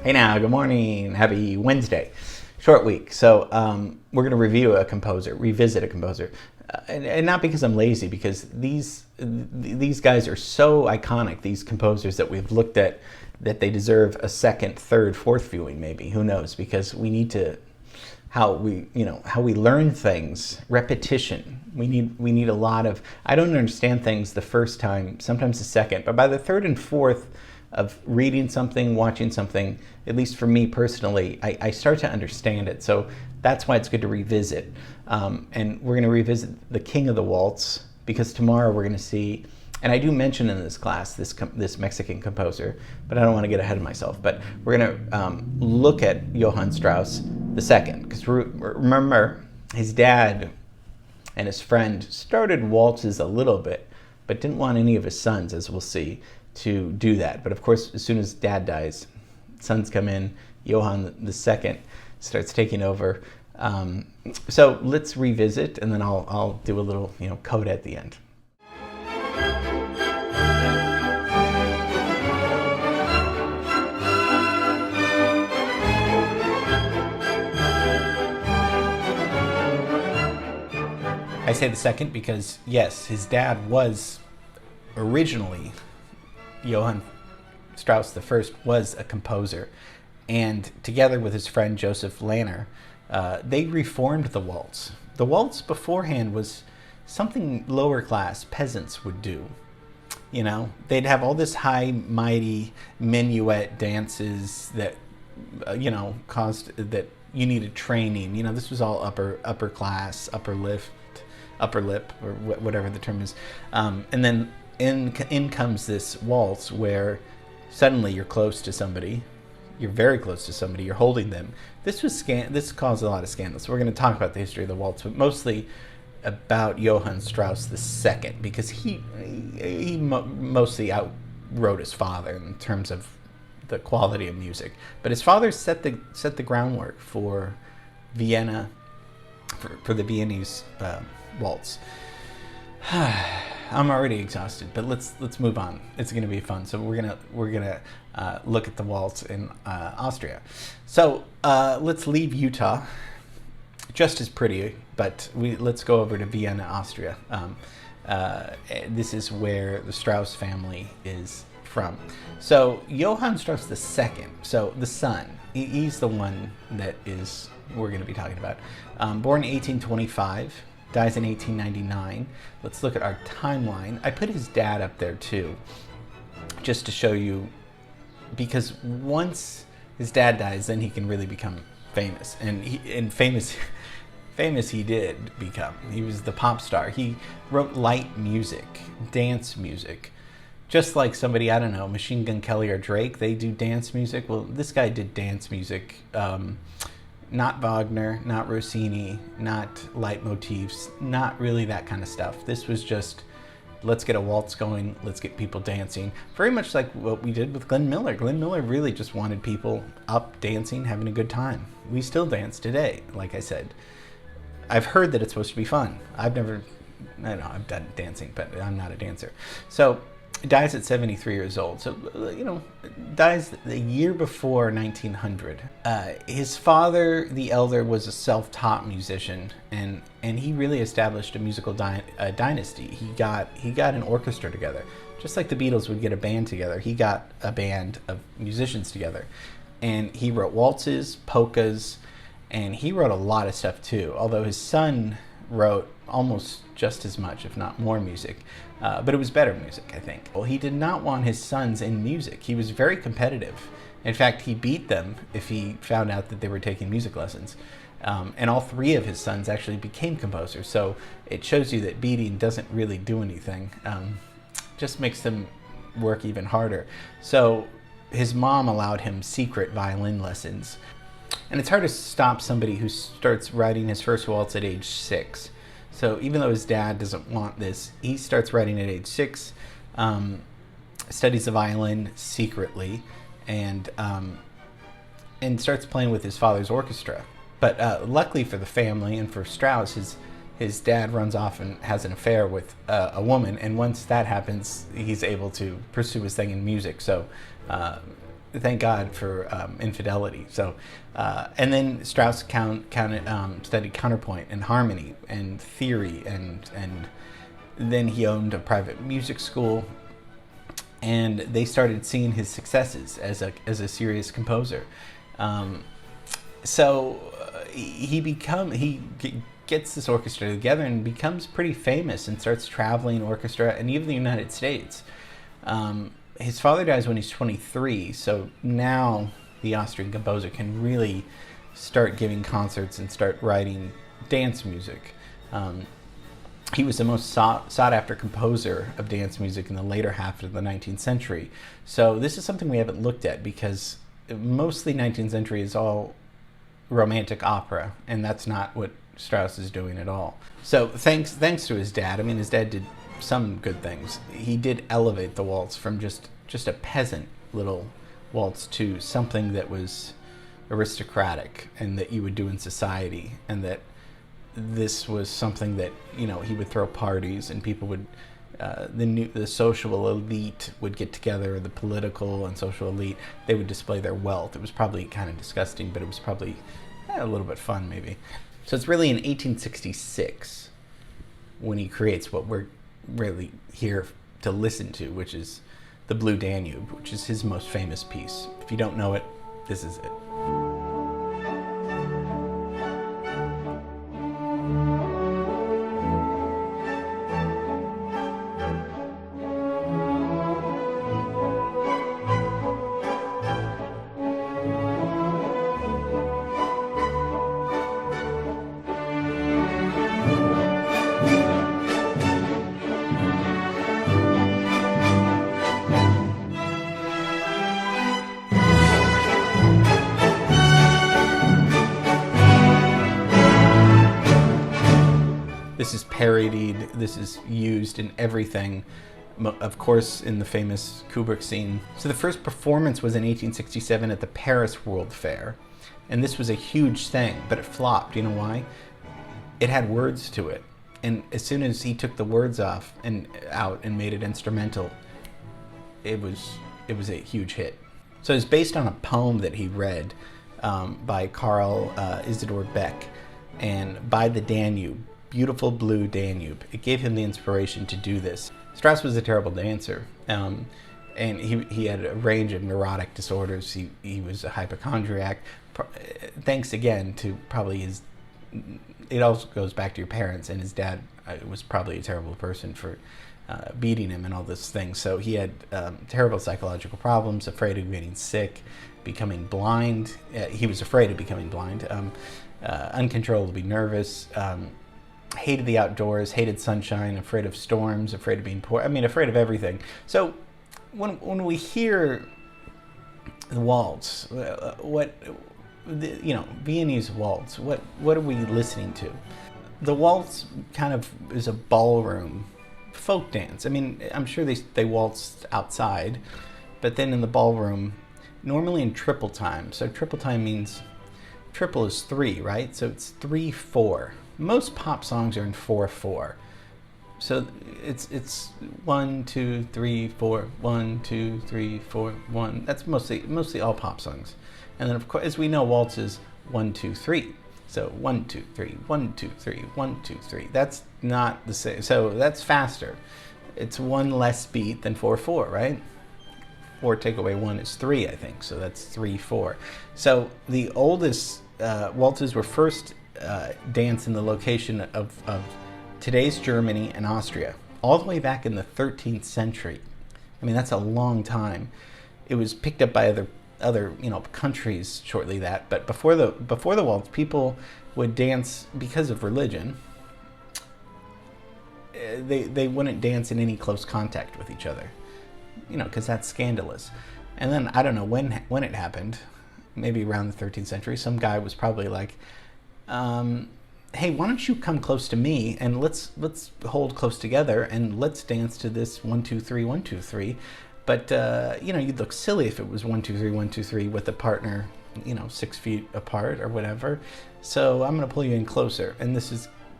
Hey now, good morning. Happy Wednesday. Short week. So we're going to review a composer, revisit a composer. And not because I'm lazy, because these guys are so iconic, these composers that we've looked at, that they deserve a second, third, fourth viewing maybe. Who knows? Because we need to, how we learn things, repetition. We need a lot of, I don't understand things the first time, sometimes the second, but by the third and fourth of reading something, watching something, at least for me personally, I start to understand it. So that's why it's good to revisit. And we're going to revisit the King of the Waltz, because tomorrow we're going to see, and I do mention in this class this Mexican composer, but I don't want to get ahead of myself. But we're going to look at Johann Strauss II, because remember, his dad and his friend started waltzes a little bit, but didn't want any of his sons, as we'll see, to do that. But of course, as soon as dad dies, sons come in, Johann II starts taking over. So let's revisit, and then I'll do a little coda at the end. I say the second because, yes, his dad was originally, Johann Strauss I was a composer, and together with his friend Joseph Lanner, they reformed the waltz. The waltz beforehand was something lower class peasants would do. They'd have all this high, mighty minuet dances that, caused that you needed training. This was all upper class, upper lip, or whatever the term is. And then in comes this waltz where suddenly you're close to somebody. You're very close to somebody. You're holding them. This caused a lot of scandals. So we're going to talk about the history of the waltz, but mostly about Johann Strauss II, because he mostly outwrote his father in terms of the quality of music. But his father set the groundwork for Vienna, for the Viennese waltz. I'm already exhausted, but let's move on. It's going to be fun. So we're gonna look at the waltz in Austria. So let's leave Utah, just as pretty, but let's go over to Vienna, Austria. This is where the Strauss family is from. So Johann Strauss II, so the son, he's the one that we're going to be talking about. Born in 1825. Dies in 1899. Let's look at our timeline. I put his dad up there too, just to show you, because once his dad dies, then he can really become famous. And famous he did become. He was the pop star. He wrote light music, dance music, just like somebody, I don't know, Machine Gun Kelly or Drake. They do dance music. Well, this guy did dance music. Not Wagner, not Rossini, not leitmotifs, not really that kind of stuff. This was just, let's get a waltz going, let's get people dancing. Very much like what we did with Glenn Miller. Glenn Miller really just wanted people up dancing, having a good time. We still dance today, like I said. I've heard that it's supposed to be fun. I've done dancing, but I'm not a dancer. So, dies at 73 years old. So, dies the year before 1900. His father, the elder, was a self-taught musician, and he really established a musical dynasty. He got an orchestra together. Just like the Beatles would get a band together, he got a band of musicians together. And he wrote waltzes, polkas, and he wrote a lot of stuff too, although his son wrote almost just as much, if not more, music. But it was better music, I think. Well, he did not want his sons in music. He was very competitive. In fact, he beat them if he found out that they were taking music lessons. And all three of his sons actually became composers. So it shows you that beating doesn't really do anything. Just makes them work even harder. So his mom allowed him secret violin lessons. And it's hard to stop somebody who starts writing his first waltz at age 6. So even though his dad doesn't want this, he starts writing at age 6, studies the violin secretly, and starts playing with his father's orchestra. But luckily for the family and for Strauss, his dad runs off and has an affair with a woman, and once that happens, he's able to pursue his thing in music. So thank God for infidelity. So, and then Strauss studied counterpoint and harmony and theory, and then he owned a private music school, and they started seeing his successes as a serious composer. He gets this orchestra together and becomes pretty famous and starts traveling orchestra and even the United States. His father dies when he's 23, so now the Austrian composer can really start giving concerts and start writing dance music. He was the most sought-after composer of dance music in the later half of the 19th century. So this is something we haven't looked at, because mostly 19th century is all romantic opera, and that's not what Strauss is doing at all. So thanks to his dad. I mean, his dad did some good things. He did elevate the waltz from just a peasant little waltz to something that was aristocratic and that you would do in society, and that this was something that, you know, he would throw parties and people would the social elite would get together, the political and social elite, they would display their wealth. It was probably kind of disgusting, but it was probably a little bit fun maybe. So it's really in 1866 when he creates what we're really here to listen to, which is the Blue Danube, which is his most famous piece. If you don't know it, this is it. This is parodied, this is used in everything, of course in the famous Kubrick scene. So the first performance was in 1867 at the Paris World Fair, and this was a huge thing, but it flopped. You know why? It had words to it, and as soon as he took the words out and made it instrumental, it was a huge hit. So it's based on a poem that he read by Carl Isidor Beck, and By the Danube, Beautiful Blue Danube. It gave him the inspiration to do this. Strauss was a terrible dancer, and he had a range of neurotic disorders. He was a hypochondriac, thanks again to probably his, it also goes back to your parents, and his dad was probably a terrible person for beating him and all those things. So he had terrible psychological problems, afraid of getting sick, becoming blind. He was afraid of becoming blind, uncontrollably nervous, hated the outdoors, hated sunshine, afraid of storms, afraid of being poor. I mean, afraid of everything. So when we hear the waltz, Viennese waltz, what are we listening to? The waltz kind of is a ballroom folk dance. I mean, I'm sure they waltzed outside, but then in the ballroom, normally in triple time. So triple time means triple is 3, right? So it's 3/4. Most pop songs are in 4/4. So it's 1 2 3 4 1 2 3 4 1. That's mostly all pop songs. And then of course, as we know, waltz is 1 2 3. So 1 2 3 1 2 3 1 2 3. That's not the same. So that's faster. It's one less beat than 4/4, right? 4 take away 1 is 3, I think. So that's 3/4. So the oldest waltzes were first danced in the location of today's Germany and Austria, all the way back in the 13th century. I mean, that's a long time. It was picked up by other countries shortly that, but before the waltz, people would dance because of religion. They wouldn't dance in any close contact with each other, because that's scandalous. And then I don't know when it happened, maybe around the 13th century. Some guy was probably like, hey, why don't you come close to me and let's hold close together and let's dance to this 1 2 3 1 2 3. But you'd look silly if it was 1 2 3 1 2 3 with a partner 6 feet apart or whatever. So I'm gonna pull you in closer, and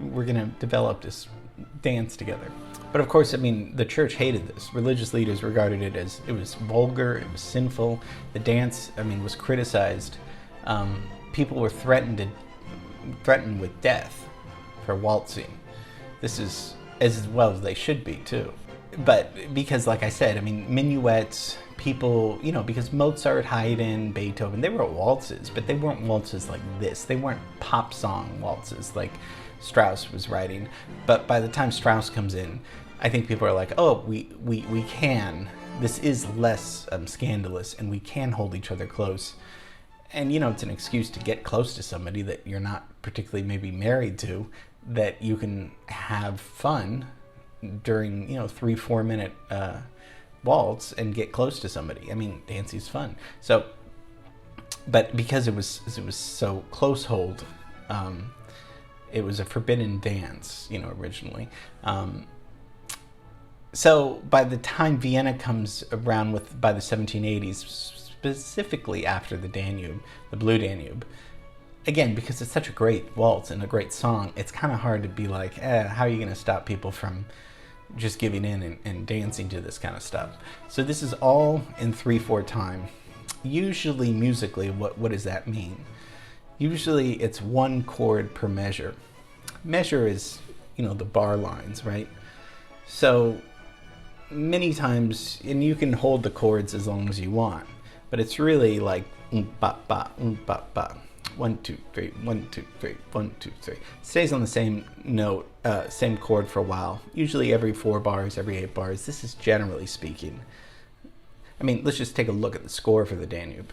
we're gonna develop this dance together. But of course, I mean, the church hated this. Religious leaders regarded it as it was vulgar, it was sinful. The dance, I mean, was criticized. People were threatened with death for waltzing. This is as well as they should be too. But because, like I said, I mean, minuets, people, because Mozart, Haydn, Beethoven, they wrote waltzes, but they weren't waltzes like this. They weren't pop song waltzes like Strauss was writing. But by the time Strauss comes in, I think people are like, oh, we can. This is less scandalous, and we can hold each other close. And, it's an excuse to get close to somebody that you're not particularly maybe married to, that you can have fun during, 3-4 minute waltz and get close to somebody. I mean, dancing's fun. So, but because it was so close hold, it was a forbidden dance, originally. So by the time Vienna comes around by the 1780s, specifically after the Danube, the Blue Danube, again, because it's such a great waltz and a great song, it's kind of hard to be like, how are you going to stop people from just giving in and dancing to this kind of stuff? So this is all in 3/4 time. Usually musically, what does that mean? Usually it's 1 chord per measure. Measure is, the bar lines, right? So many times, and you can hold the chords as long as you want, but it's really like ba ba ba ba. 1 2 3 1 2 3 1 2 3. Stays on the same note, same chord for a while. Usually every 4 bars, every 8 bars. This is generally speaking. I mean, let's just take a look at the score for the Danube.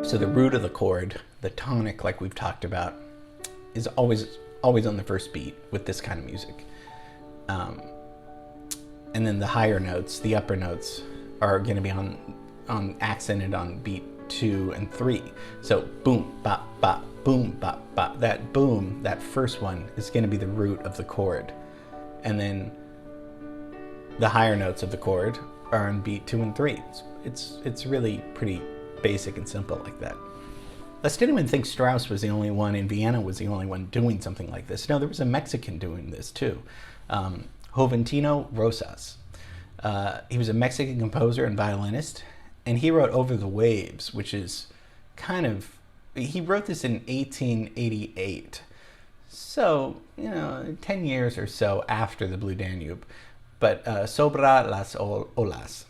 So the root of the chord, the tonic, like we've talked about, is always on the first beat with this kind of music. And then the higher notes, the upper notes, are going to be on accented on beat 2 and 3. So boom, bop, bop, boom, bop, bop. That boom, that first one, is going to be the root of the chord. And then the higher notes of the chord are on beat 2 and 3. It's really pretty basic and simple like that. Let's didn't even think Strauss was the only one in Vienna was the only one doing something like this. No, there was a Mexican doing this too. Joventino Rosas. He was a Mexican composer and violinist, and he wrote Over the Waves, which is he wrote this in 1888. So, 10 years or so after the Blue Danube. But Sobre las Olas.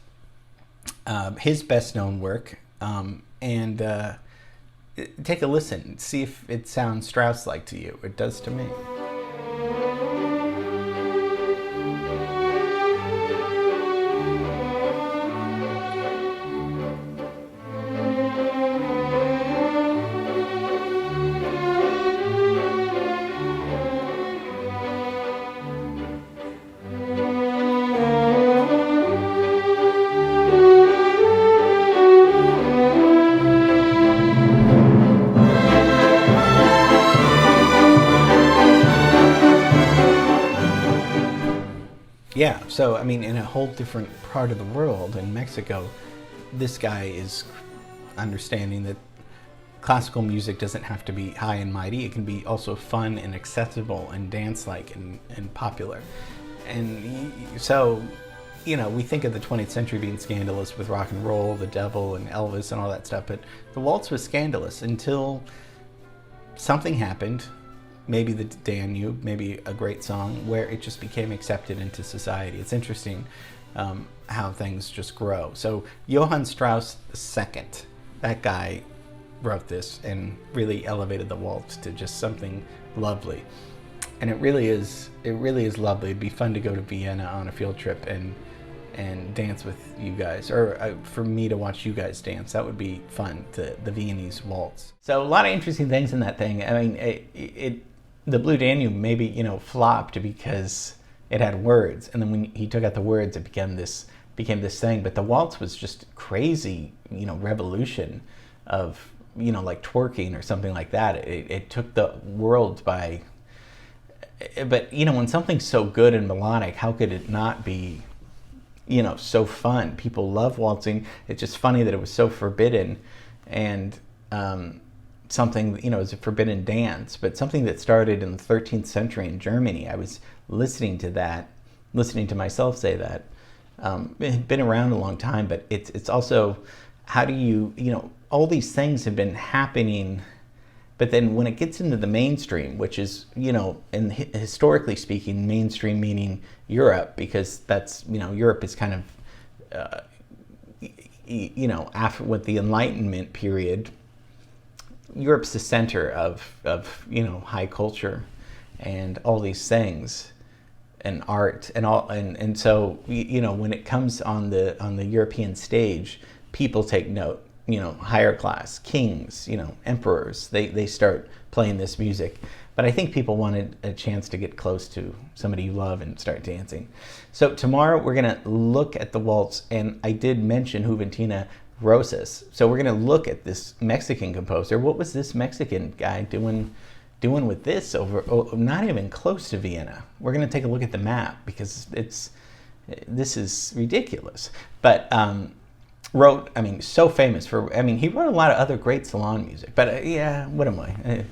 His best known work. And take a listen, see if it sounds Strauss-like to you. It does to me. Yeah, so I mean, in a whole different part of the world, in Mexico, this guy is understanding that classical music doesn't have to be high and mighty. It can be also fun and accessible and dance-like and popular. And so, we think of the 20th century being scandalous with rock and roll, the devil, and Elvis and all that stuff, but the waltz was scandalous until something happened. Maybe the Danube, maybe a great song, where it just became accepted into society. It's interesting how things just grow. So Johann Strauss II, that guy wrote this and really elevated the waltz to just something lovely. And it really is lovely. It'd be fun to go to Vienna on a field trip and dance with you guys, or for me to watch you guys dance. That would be fun, the Viennese waltz. So a lot of interesting things in that thing. I mean, the Blue Danube maybe, flopped because it had words, and then when he took out the words, it became this thing. But the waltz was just crazy, revolution of like twerking or something like that. It took the world by. But when something's so good and melodic, how could it not be, so fun? People love waltzing. It's just funny that it was so forbidden, and something, is a forbidden dance, but something that started in the 13th century in Germany. I was listening to myself say that. It had been around a long time, but it's also, how do you, all these things have been happening, but then when it gets into the mainstream, which is, and historically speaking, mainstream meaning Europe, because that's, Europe is kind of, after with the Enlightenment period, Europe's the center of high culture and all these things and art and all, and so when it comes on the European stage, people take note. Higher class, kings, emperors, they start playing this music. But I think people wanted a chance to get close to somebody you love and start dancing. So tomorrow we're gonna look at the waltz, and I did mention Juventina Rosas. So we're going to look at this Mexican composer. What was this Mexican guy doing with this not even close to Vienna? We're going to take a look at the map, because this is ridiculous. But so famous for, he wrote a lot of other great salon music. But what am I?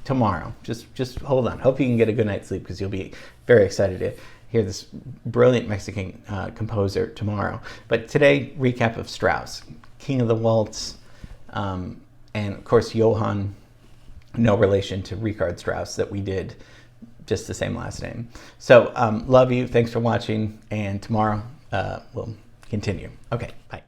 Tomorrow, just hold on. Hope you can get a good night's sleep, because you'll be very excited to hear this brilliant Mexican composer tomorrow. But today, recap of Strauss, King of the Waltz, and of course Johann, no relation to Richard Strauss, that we did, just the same last name. So love you, thanks for watching, and tomorrow we'll continue. Okay, bye.